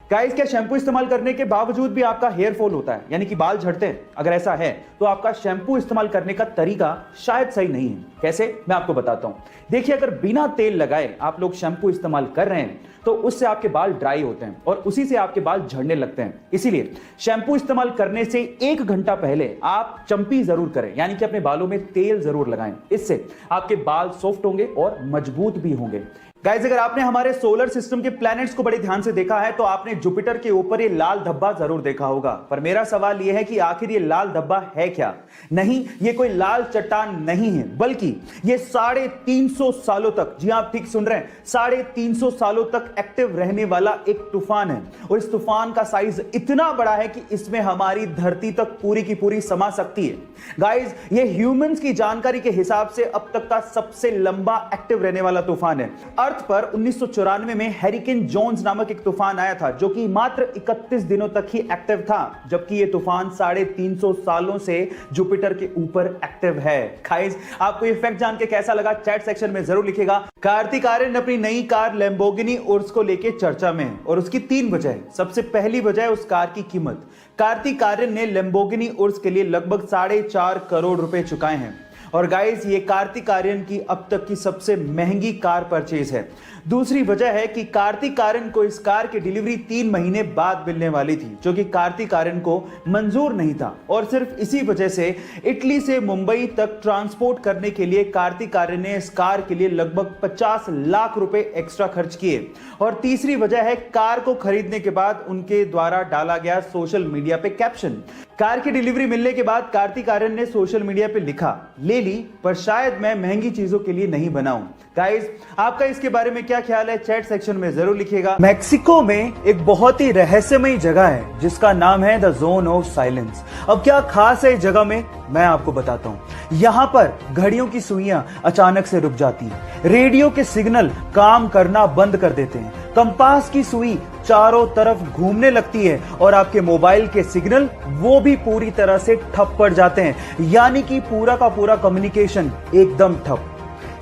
Guys, क्या shampoo इस्तेमाल करने के बावजूद भी आपका हेयर फॉल होता है, यानी कि बाल झड़ते हैं? अगर ऐसा है तो आपका शैम्पू इस्तेमाल करने का तरीका शायद सही नहीं है। कैसे, मैं आपको बताता हूं। देखिए, अगर बिना तेल लगाए आप लोग शैम्पू इस्तेमाल कर रहे हैं तो उससे आपके बाल ड्राई होते हैं और उसी से आपके बाल झड़ने लगते हैं। इसीलिए शैम्पू इस्तेमाल करने से 1 घंटा पहले आप चंपी जरूर करें, यानी कि अपने बालों में तेल जरूर लगाएं। इससे आपके बाल सॉफ्ट होंगे और मजबूत भी होंगे। गाइस, अगर आपने हमारे सोलर सिस्टम के प्लैनेट्स को बड़े ध्यान से देखा है तो आपने जुपिटर के ऊपर ये लाल धब्बा जरूर देखा होगा। पर मेरा सवाल यह है कि आखिर ये लाल धब्बा है क्या? नहीं, ये कोई लाल चट्टान नहीं है, बल्कि ये 350 सालों तक, जी आप ठीक सुन रहे हैं, 350 सालों तक एक्टिव रहने वाला एक तूफान है। और इस तूफान का साइज इतना बड़ा है कि इसमें हमारी धरती तक पूरी की पूरी समा सकती है। गाइस, ये ह्यूमंस की जानकारी के हिसाब से अब तक का सबसे लंबा एक्टिव रहने वाला तूफान है। अर्थ पर 1994 में हैरिकेन जोन्स नामक एक तूफान आया था, जो कि मात्र 31 दिनों तक ही एक्टिव था, जबकि यह तूफान 350 सालों से जुपिटर के ऊपर एक्टिव है। गाइस, आपको ये फैक्ट जान के कैसा लगा? चैट सेक्शन में जरूर लिखेगा। कार्तिक आर्यन अपनी नई कार लैम्बोर्गिनी उर्स को लेकर चर्चा में है और उसकी 3 वजह है। सबसे पहली वजह है उस कार की कीमत। कार्तिक आर्यन ने लैम्बोर्गिनी उर्स के लिए लगभग 4.5 करोड़ रुपए चुकाए हैं। और गाइस, ये कार्तिक आर्यन की अब तक की सबसे महंगी कार परचेज है। दूसरी वजह है कि कार्तिक आर्यन को इस कार की डिलीवरी 3 महीने बाद मिलने वाली थी, जो कि कार्तिक आर्यन को मंजूर नहीं था। और सिर्फ इसी वजह से इटली से मुंबई तक ट्रांसपोर्ट करने के लिए कार्तिक आर्यन ने इस कार के लिए लगभग 50 लाख रुपए एक्स्ट्रा खर्च किए। और तीसरी वजह है कार को खरीदने के बाद उनके द्वारा डाला गया सोशल मीडिया पे कैप्शन। कार की डिलीवरी मिलने के बाद कार्तिक आर्यन ने सोशल मीडिया पे लिखा, ले ली, पर शायद मैं महंगी चीजों के लिए नहीं बनाऊं। गाइस, आपका इसके बारे में क्या ख्याल है? चैट सेक्शन में जरूर लिखिएगा। मैक्सिको में एक बहुत ही रहस्यमयी जगह है जिसका नाम है द जोन ऑफ साइलेंस। अब क्या खास है इस जगह में, मैं आपको बताता हूं। यहां पर घड़ियों की सुइयां अचानक से रुक जाती हैं, रेडियो के सिग्नल काम करना बंद कर देते हैं, कंपास की सुई चारों तरफ घूमने लगती है और आपके मोबाइल के सिग्नल वो भी पूरी तरह से ठप पड़ जाते हैं, यानी कि पूरा का पूरा कम्युनिकेशन एकदम ठप।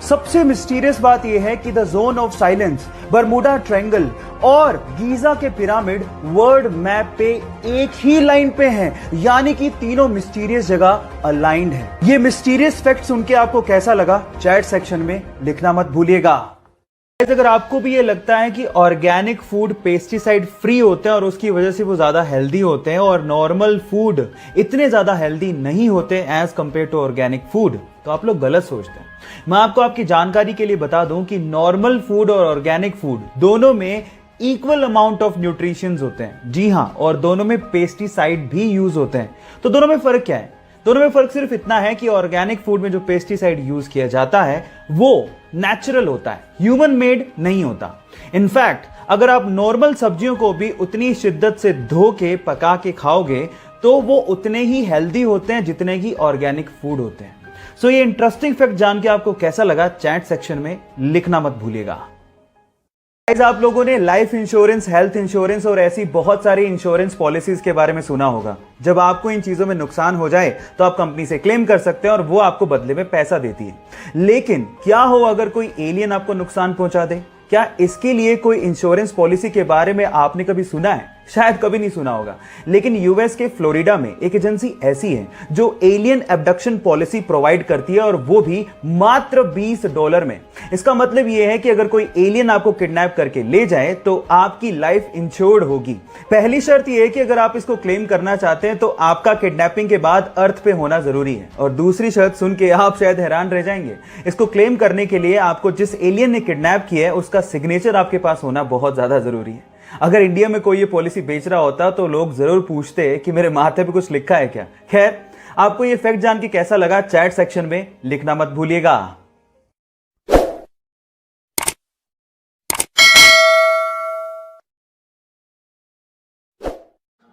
सबसे मिस्टीरियस बात यह है कि the zone of silence, Bermuda triangle और गीजा के पिरामिड वर्ल्ड मैप पे एक ही लाइन पे हैं, यानी कि तीनों मिस्टीरियस जगह अलाइंड है। ये मिस्टीरियस फैक्ट सुन के आपको कैसा लगा? चैट सेक्शन में लिखना मत भूलिएगा। अगर आपको भी ये लगता है कि ऑर्गेनिक फूड पेस्टिसाइड फ्री होते हैं और उसकी वजह से वो ज्यादा हेल्दी होते हैं और नॉर्मल फूड इतने ज्यादा हेल्दी नहीं होते as compare to organic food, तो आप लोग गलत सोचते हैं। मैं आपको आपकी जानकारी के लिए बता दूं कि नॉर्मल फूड और ऑर्गेनिक फूड दोनों में इक्वल अमाउंट ऑफ न्यूट्रिशंस होते हैं। जी हां, और दोनों में पेस्टिसाइड भी यूज होते हैं। तो दोनों में फर्क क्या है? दोनों में फर्क सिर्फ इतना है कि ऑर्गेनिक फूड में जो पेस्टिसाइड यूज किया जाता है वो नेचुरल होता है, ह्यूमन मेड नहीं होता। इनफैक्ट अगर आप नॉर्मल सब्जियों को भी उतनी शिद्दत से धो के पका के खाओगे तो वो उतने ही हेल्दी होते हैं जितने ही ऑर्गेनिक फूड होते हैं। सो ये इंटरेस्टिंग फैक्ट जान के आपको कैसा लगा? चैट सेक्शन में लिखना मत भूलिएगा। आप लोगों ने लाइफ इंश्योरेंस, हेल्थ इंश्योरेंस और ऐसी बहुत सारी इंश्योरेंस पॉलिसीज के बारे में सुना होगा। जब आपको इन चीजों में नुकसान हो जाए तो आप कंपनी से क्लेम कर सकते हैं और वो आपको बदले में पैसा देती है। लेकिन क्या हो अगर कोई एलियन आपको नुकसान पहुंचा दे? क्या इसके लिए कोई इंश्योरेंस पॉलिसी के बारे में आपने कभी सुना है? शायद कभी नहीं सुना होगा। लेकिन यूएस के फ्लोरिडा में एक एजेंसी ऐसी है जो एलियन एब्डक्शन पॉलिसी प्रोवाइड करती है, और वो भी मात्र $20 में। इसका मतलब यह है कि अगर कोई एलियन आपको किडनैप करके ले जाए तो आपकी लाइफ इंश्योर्ड होगी। पहली शर्त यह है कि अगर आप इसको क्लेम करना चाहते हैं तो आपका किडनैपिंग के बाद अर्थ पे होना जरूरी है। और दूसरी शर्त सुन के आप शायद हैरान रह जाएंगे। इसको क्लेम करने के लिए आपको जिस एलियन ने किडनैप किया है उसका सिग्नेचर आपके पास होना बहुत ज्यादा जरूरी है। अगर इंडिया में कोई ये पॉलिसी बेच रहा होता तो लोग जरूर पूछते कि मेरे माथे पे कुछ लिखा है क्या। खैर, आपको ये फैक्ट जान के कैसा लगा? चैट सेक्शन में लिखना मत भूलिएगा।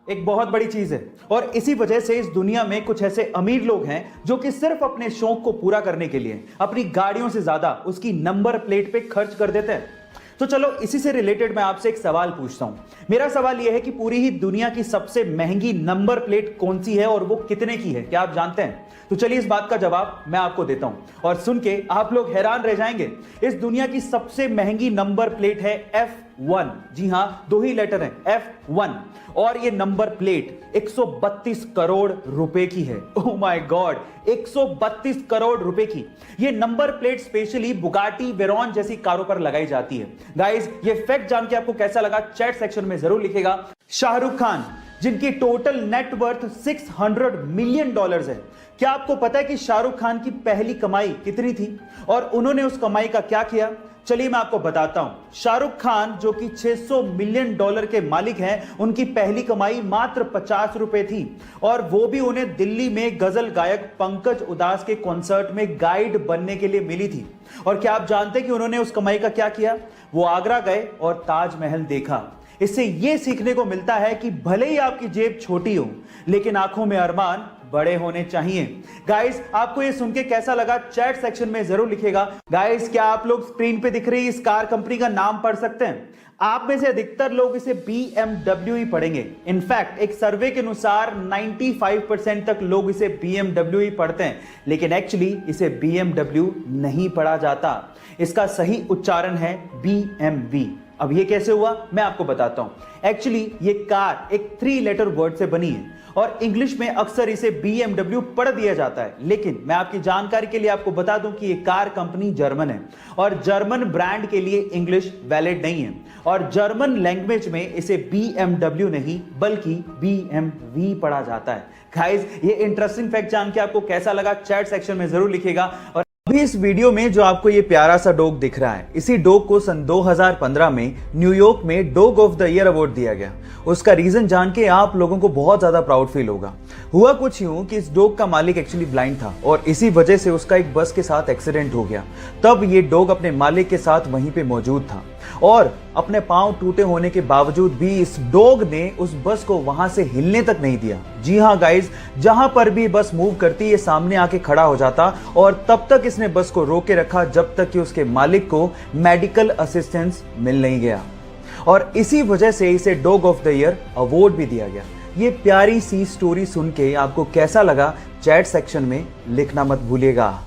एक बहुत बड़ी चीज है और इसी वजह से इस दुनिया में कुछ ऐसे अमीर लोग हैं जो कि सिर्फ अपने शौक को पूरा करने के लिए अपनी गाड़ियों से ज्यादा उसकी नंबर प्लेट पे खर्च कर देते हैं। तो चलो इसी से रिलेटेड मैं आपसे एक सवाल पूछता हूं। मेरा सवाल यह है कि पूरी ही दुनिया की सबसे महंगी नंबर प्लेट कौन सी है और वो कितने की है? क्या आप जानते हैं? तो चलिए इस बात का जवाब मैं आपको देता हूं और सुन के आप लोग हैरान रह जाएंगे। इस दुनिया की सबसे महंगी नंबर प्लेट है F1। जी हां, दो ही लेटर हैं, F1। और ये नंबर प्लेट 132 करोड़ रुपए की है। ओह माय गॉड, 132 करोड़ रुपए की ये number plate specially Bugatti Veyron जैसी कारों पर लगाई जाती है। गाइस, ये फैक्ट जान के आपको कैसा लगा चैट सेक्शन में जरूर लिखेगा। शाहरुख खान, जिनकी टोटल नेटवर्थ $600 मिलियन है। क्या आपको पता है कि शाहरुख खान की पहली कमाई कितनी थी और उन्होंने उस कमाई का क्या किया? चलिए मैं आपको बताता हूं। शाहरुख खान जो कि $600 मिलियन के मालिक हैं, उनकी पहली कमाई मात्र 50 रुपए थी और वो भी उन्हें दिल्ली में गजल गायक पंकज उदास के कॉन्सर्ट में गाइड बनने के लिए मिली थी। और क्या आप जानते हैं कि उन्होंने उस कमाई का क्या किया? वो आगरा गए और ताजमहल देखा। इससे यह सीखने को मिलता है कि भले ही आपकी जेब छोटी हो, लेकिन आंखों में अरमान बड़े होने चाहिए। गाइस, आपको ये सुन के कैसा लगा चैट सेक्शन में जरूर लिखेगा। गाइस, क्या आप लोग स्क्रीन पे दिख रही इस कार कंपनी का नाम पढ़ सकते हैं? आप में से अधिकतर लोग इसे BMW ही पढ़ेंगे। इनफैक्ट एक सर्वे के अनुसार 95% तक लोग इसे BMW ही पढ़ते हैं, लेकिन एक्चुअली इसे BMW नहीं पढ़ा जाता। इसका सही उच्चारण है BMW। अब ये कैसे हुआ मैं आपको बताता हूं। एक्चुअली ये कार एक 3 लेटर वर्ड से बनी है और इंग्लिश में अक्सर इसे BMW पढ़ दिया जाता है, लेकिन मैं आपकी जानकारी के लिए आपको बता दूं कि ये कार कंपनी जर्मन है और जर्मन ब्रांड के लिए इंग्लिश वैलिड नहीं है और जर्मन लैंग्वेज में इसे BMW नहीं बल्कि BMW पढ़ा जाता है। गाइस, ये इंटरेस्टिंग फैक्ट जान के आपको कैसा लगा चैट सेक्शन में जरूर लिखेगा। और अभी इस वीडियो में जो आपको ये प्यारा सा डॉग दिख रहा है, इसी डॉग को सन 2015 में न्यूयॉर्क में dog of the year award दिया गया। उसका रीजन जान के आप लोगों को बहुत ज्यादा प्राउड फील होगा। हुआ कुछ यूं कि इस डॉग का मालिक एक्चुअली ब्लाइंड था और इसी वजह से उसका एक बस के साथ एक्सीडेंट हो गया। तब ये डॉग अपने मालिक के साथ वहीं पे मौजूद था और अपने पांव टूटे होने के बावजूद भी इस डॉग ने उस बस को वहां से हिलने तक नहीं दिया। जी हां गाइस, जहां पर भी बस मूव करती ये सामने आके खड़ा हो जाता और तब तक इसने बस को रोके रखा जब तक कि उसके मालिक को मेडिकल असिस्टेंस मिल नहीं गया और इसी वजह से इसे dog of the year award भी दिया गया। ये प्यारी सी स्टोरी सुन के आपको कैसा लगा चैट सेक्शन में लिखना मत भूलिएगा।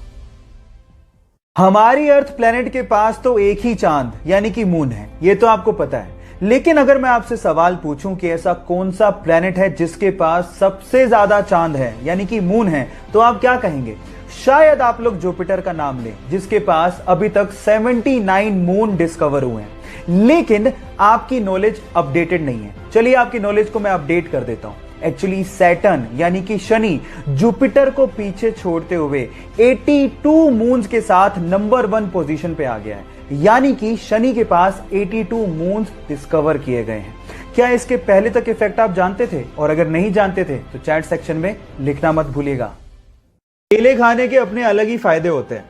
हमारी अर्थ प्लेनेट के पास तो एक ही चांद यानी कि मून है, ये तो आपको पता है। लेकिन अगर मैं आपसे सवाल पूछूं कि ऐसा कौन सा प्लेनेट है जिसके पास सबसे ज्यादा चांद है यानी कि मून है, तो आप क्या कहेंगे? शायद आप लोग जुपिटर का नाम लें, जिसके पास अभी तक 79 मून डिस्कवर हुए हैं। लेकिन आपकी नॉलेज अपडेटेड नहीं है। चलिए आपकी नॉलेज को मैं अपडेट कर देता हूं। एक्चुअली सैटर्न यानी कि शनि जुपिटर को पीछे छोड़ते हुए 82 मून्स के साथ नंबर 1 पोजीशन पे आ गया है, यानी कि शनि के पास 82 मून्स डिस्कवर किए गए हैं। क्या इसके पहले तक इफेक्ट आप जानते थे? और अगर नहीं जानते थे तो चैट सेक्शन में लिखना मत भूलिएगा। केले खाने के अपने अलग ही फायदे होते हैं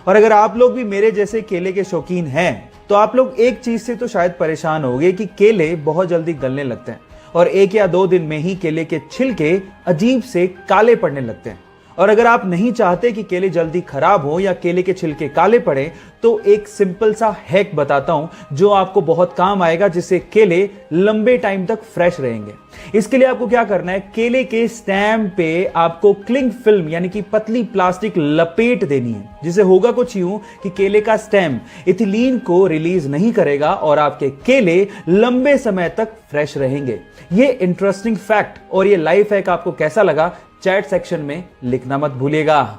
और अगर आप लोग भी मेरे जैसे केले के शौकीन हैं तो आप लोग एक चीज से तो शायद परेशान होंगे कि केले बहुत जल्दी गलने लगते हैं और 1 या 2 दिन में ही केले के छिलके अजीब से काले पड़ने लगते हैं। और अगर आप नहीं चाहते कि केले जल्दी खराब हो या केले के छिलके काले पड़े तो एक सिंपल सा हैक बताता हूं जो आपको बहुत काम आएगा, जिससे केले लंबे टाइम तक फ्रेश रहेंगे। इसके लिए आपको क्या करना है, केले के स्टेम पे आपको क्लिंग फिल्म यानी कि पतली प्लास्टिक लपेट देनी है, जिसे होगा कुछ यूं कि केले का स्टेम इथिलीन को रिलीज नहीं करेगा और आपके केले लंबे समय तक फ्रेश रहेंगे। ये इंटरेस्टिंग फैक्ट और ये लाइफ हैक आपको कैसा लगा चैट सेक्शन में लिखना मत भूलिएगा।